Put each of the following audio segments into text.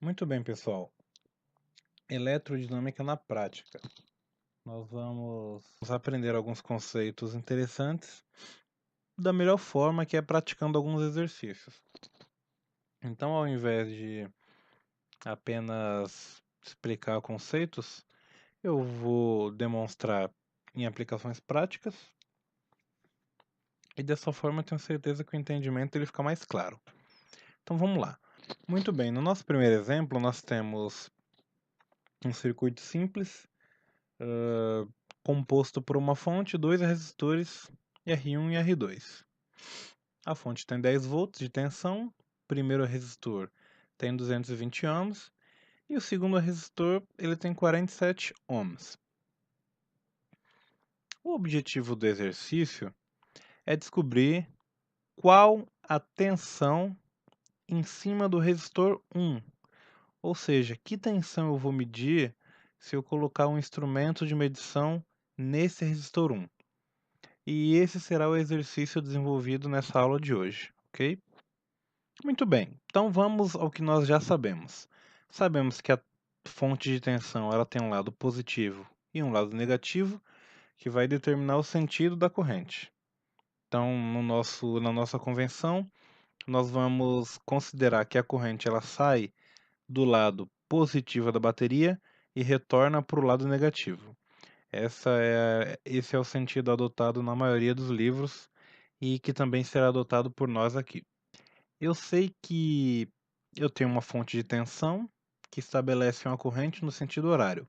Muito bem, pessoal. Eletrodinâmica na prática. Nós vamos aprender alguns conceitos interessantes da melhor forma, que é praticando alguns exercícios. Então, ao invés de apenas explicar conceitos, eu vou demonstrar em aplicações práticas e dessa forma eu tenho certeza que o entendimento ele fica mais claro. Então, vamos lá. Muito bem, no nosso primeiro exemplo, nós temos um circuito simples composto por uma fonte, dois resistores R1 e R2. A fonte tem 10 volts de tensão, o primeiro resistor tem 220 ohms e o segundo resistor ele tem 47 ohms. O objetivo do exercício é descobrir qual a tensão em cima do resistor 1, ou seja, que tensão eu vou medir se eu colocar um instrumento de medição nesse resistor 1. E esse será o exercício desenvolvido nessa aula de hoje, ok? Muito bem, então vamos ao que nós já sabemos. Sabemos que a fonte de tensão ela tem um lado positivo e um lado negativo, que vai determinar o sentido da corrente. Então, na nossa convenção, nós vamos considerar que a corrente ela sai do lado positivo da bateria e retorna para o lado negativo. Esse é o sentido adotado na maioria dos livros e que também será adotado por nós aqui. Eu sei que eu tenho uma fonte de tensão que estabelece uma corrente no sentido horário.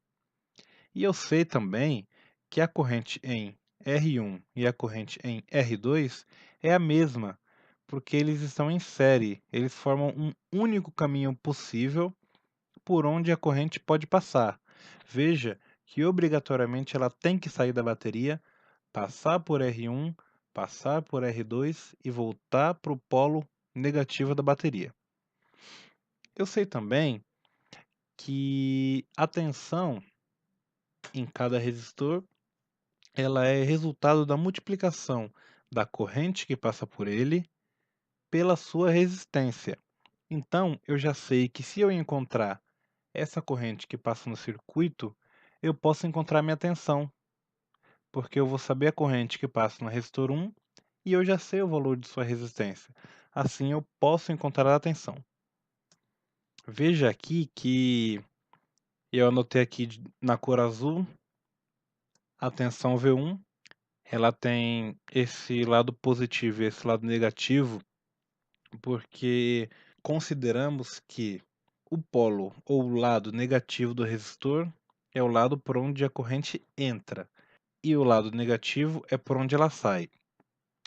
E eu sei também que a corrente em R1 e a corrente em R2 é a mesma, porque eles estão em série, eles formam um único caminho possível por onde a corrente pode passar. Veja que obrigatoriamente ela tem que sair da bateria, passar por R1, passar por R2 e voltar para o polo negativo da bateria. Eu sei também que a tensão em cada resistor ela é resultado da multiplicação da corrente que passa por ele pela sua resistência. Então, eu já sei que se eu encontrar essa corrente que passa no circuito, eu posso encontrar minha tensão, porque eu vou saber a corrente que passa no resistor 1 e eu já sei o valor de sua resistência. Assim, eu posso encontrar a tensão. Veja aqui que eu anotei aqui na cor azul a tensão V1. Ela tem esse lado positivo e esse lado negativo, porque consideramos que o polo ou o lado negativo do resistor é o lado por onde a corrente entra e o lado negativo é por onde ela sai.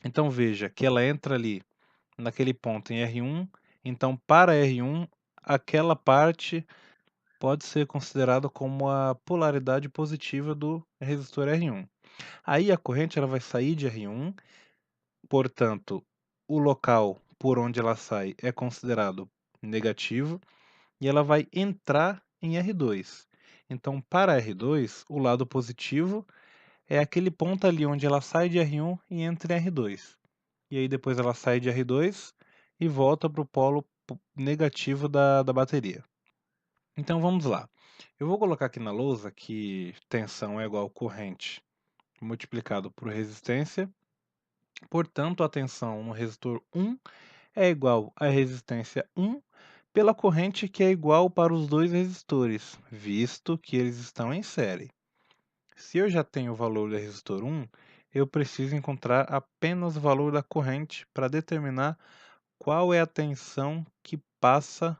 Então veja que ela entra ali naquele ponto em R1, então para R1 aquela parte pode ser considerada como a polaridade positiva do resistor R1. Aí a corrente ela vai sair de R1, portanto, o local por onde ela sai é considerado negativo e ela vai entrar em R2. Então, para R2, o lado positivo é aquele ponto ali onde ela sai de R1 e entra em R2. E aí depois ela sai de R2 e volta para o polo negativo da bateria. Então vamos lá. Eu vou colocar aqui na lousa que tensão é igual a corrente multiplicado por resistência. Portanto, a tensão no resistor 1 é igual à resistência 1 pela corrente que é igual para os dois resistores, visto que eles estão em série. Se eu já tenho o valor do resistor 1, eu preciso encontrar apenas o valor da corrente para determinar qual é a tensão que passa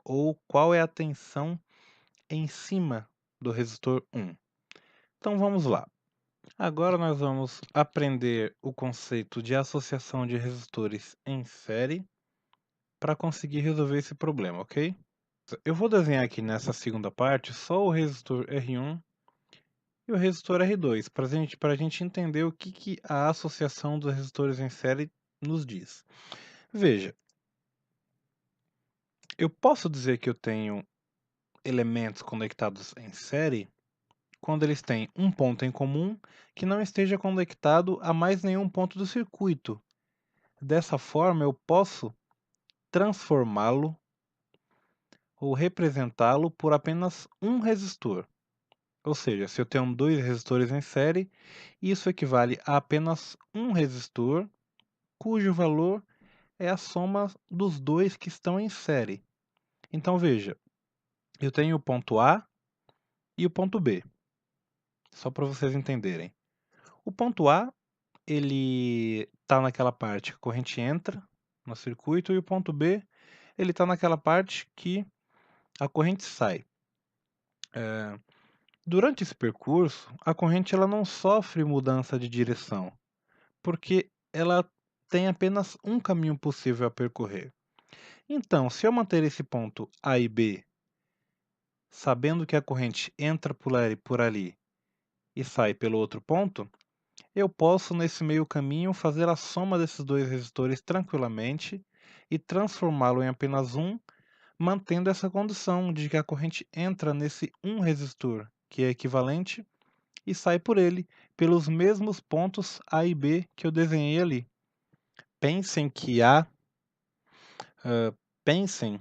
ou qual é a tensão em cima do resistor 1. Então vamos lá. Agora nós vamos aprender o conceito de associação de resistores em série para conseguir resolver esse problema, ok? Eu vou desenhar aqui nessa segunda parte só o resistor R1 e o resistor R2 para a gente entender o que a associação dos resistores em série nos diz. Veja, eu posso dizer que eu tenho elementos conectados em série quando eles têm um ponto em comum que não esteja conectado a mais nenhum ponto do circuito. Dessa forma, eu posso transformá-lo ou representá-lo por apenas um resistor. Ou seja, se eu tenho dois resistores em série, isso equivale a apenas um resistor, cujo valor é a soma dos dois que estão em série. Então veja, eu tenho o ponto A e o ponto B, só para vocês entenderem. O ponto A, ele está naquela parte que a corrente entra no circuito, e o ponto B, ele está naquela parte que a corrente sai. Durante esse percurso, a corrente ela não sofre mudança de direção, porque ela tem apenas um caminho possível a percorrer. Então, se eu manter esse ponto A e B, sabendo que a corrente entra por ali e sai pelo outro ponto, eu posso, nesse meio caminho, fazer a soma desses dois resistores tranquilamente e transformá-lo em apenas um, mantendo essa condição de que a corrente entra nesse um resistor, que é equivalente, e sai por ele, pelos mesmos pontos A e B que eu desenhei ali. Pensem que pensem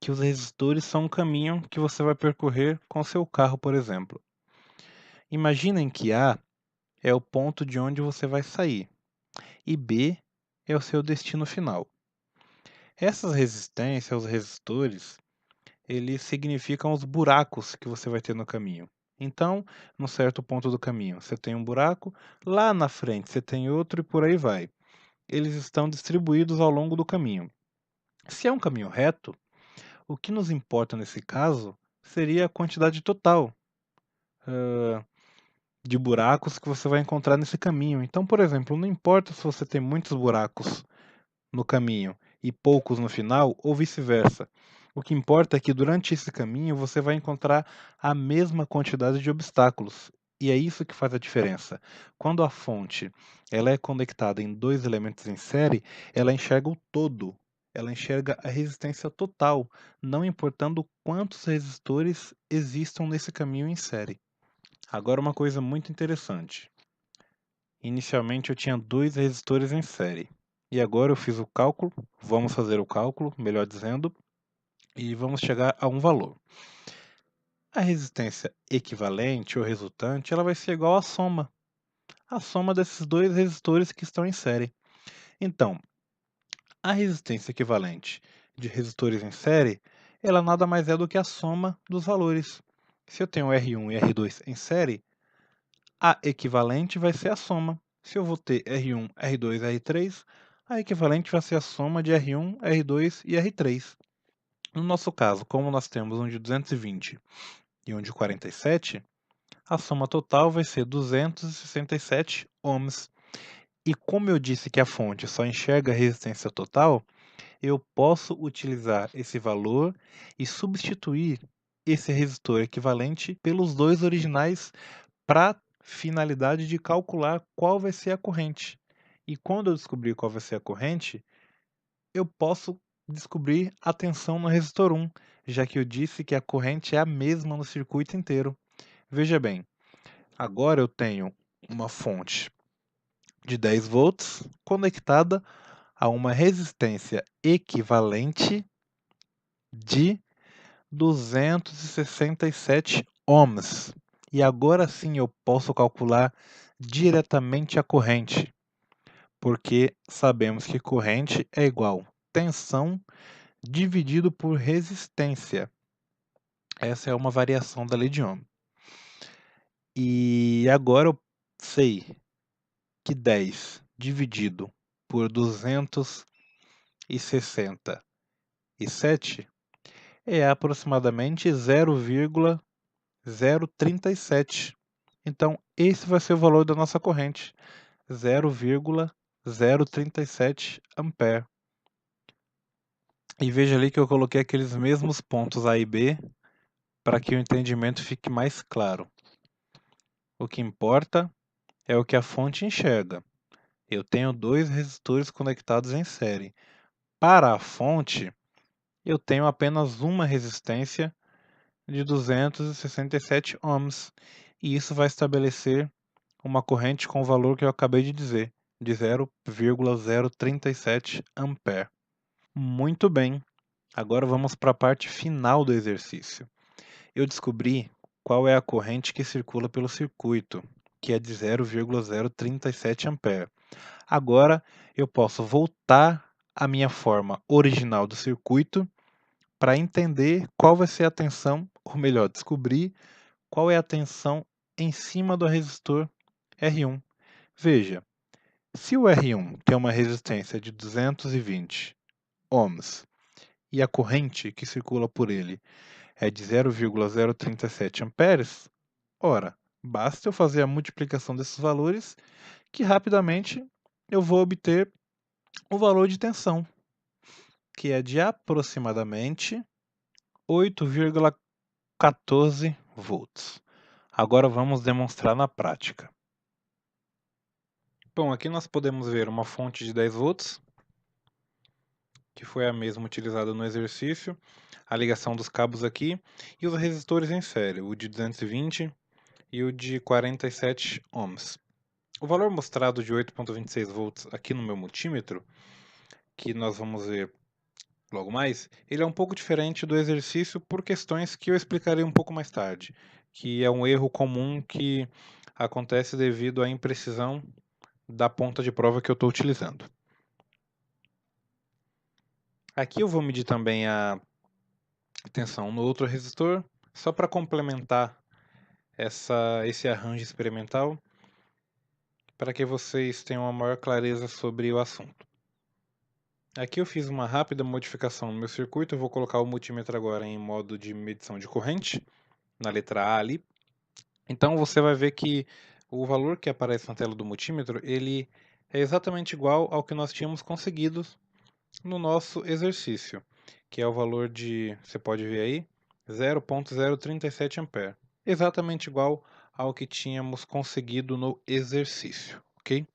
que os resistores são um caminho que você vai percorrer com seu carro, por exemplo. Imaginem que A é o ponto de onde você vai sair e B é o seu destino final. Essas resistências, os resistores, eles significam os buracos que você vai ter no caminho. Então, num certo ponto do caminho, você tem um buraco, lá na frente você tem outro e por aí vai. Eles estão distribuídos ao longo do caminho. Se é um caminho reto, o que nos importa nesse caso seria a quantidade total de buracos que você vai encontrar nesse caminho. Então, por exemplo, não importa se você tem muitos buracos no caminho e poucos no final, ou vice-versa. O que importa é que durante esse caminho você vai encontrar a mesma quantidade de obstáculos. E é isso que faz a diferença. Quando a fonte ela é conectada em dois elementos em série, ela enxerga o todo. Ela enxerga a resistência total, não importando quantos resistores existam nesse caminho em série. Agora uma coisa muito interessante. Inicialmente eu tinha dois resistores em série. E agora eu fiz o cálculo, vamos fazer o cálculo, melhor dizendo, e vamos chegar a um valor. A resistência equivalente ou resultante, ela vai ser igual à soma desses dois resistores que estão em série. Então, a resistência equivalente de resistores em série, ela nada mais é do que a soma dos valores. Se eu tenho R1 e R2 em série, a equivalente vai ser a soma. Se eu vou ter R1, R2, R3, a equivalente vai ser a soma de R1, R2 e R3. No nosso caso, como nós temos um de 220 e um de 47, a soma total vai ser 267 ohms. E como eu disse que a fonte só enxerga a resistência total, eu posso utilizar esse valor e substituir esse resistor equivalente pelos dois originais para finalidade de calcular qual vai ser a corrente. E quando eu descobrir qual vai ser a corrente, eu posso descobrir a tensão no resistor 1, já que eu disse que a corrente é a mesma no circuito inteiro. Veja bem, agora eu tenho uma fonte de 10 volts conectada a uma resistência equivalente de 267 ohms. E agora sim eu posso calcular diretamente a corrente, porque sabemos que corrente é igual tensão dividido por resistência. Essa é uma variação da lei de Ohm. E agora eu sei que 10 dividido por 267 é aproximadamente 0,037. Então, esse vai ser o valor da nossa corrente, 0,037 ampere. E veja ali que eu coloquei aqueles mesmos pontos A e B para que o entendimento fique mais claro. O que importa é o que a fonte enxerga. Eu tenho dois resistores conectados em série. Para a fonte, eu tenho apenas uma resistência de 267 ohms, e isso vai estabelecer uma corrente com o valor que eu acabei de dizer, de 0,037 ampere. Muito bem. Agora vamos para a parte final do exercício. Eu descobri qual é a corrente que circula pelo circuito, que é de 0,037 A. Agora eu posso voltar à minha forma original do circuito para entender qual vai ser a tensão, ou melhor, descobrir qual é a tensão em cima do resistor R1. Veja, se o R1 tem uma resistência de 220 ohms e a corrente que circula por ele é de 0,037 amperes, ora, basta eu fazer a multiplicação desses valores que rapidamente eu vou obter o valor de tensão, que é de aproximadamente 8,14 volts. Agora vamos demonstrar na prática. Bom, aqui nós podemos ver uma fonte de 10 volts, que foi a mesma utilizada no exercício, a ligação dos cabos aqui e os resistores em série, o de 220 e o de 47 ohms. O valor mostrado de 8,26 volts aqui no meu multímetro, que nós vamos ver logo mais, ele é um pouco diferente do exercício por questões que eu explicarei um pouco mais tarde, que é um erro comum que acontece devido à imprecisão da ponta de prova que eu estou utilizando. Aqui eu vou medir também a tensão no outro resistor, só para complementar esse arranjo experimental, para que vocês tenham uma maior clareza sobre o assunto. Aqui eu fiz uma rápida modificação no meu circuito, eu vou colocar o multímetro agora em modo de medição de corrente, na letra A ali. Então você vai ver que o valor que aparece na tela do multímetro, ele é exatamente igual ao que nós tínhamos conseguido no nosso exercício, que é o valor de, você pode ver aí, 0,037 A. Exatamente igual ao que tínhamos conseguido no exercício, ok?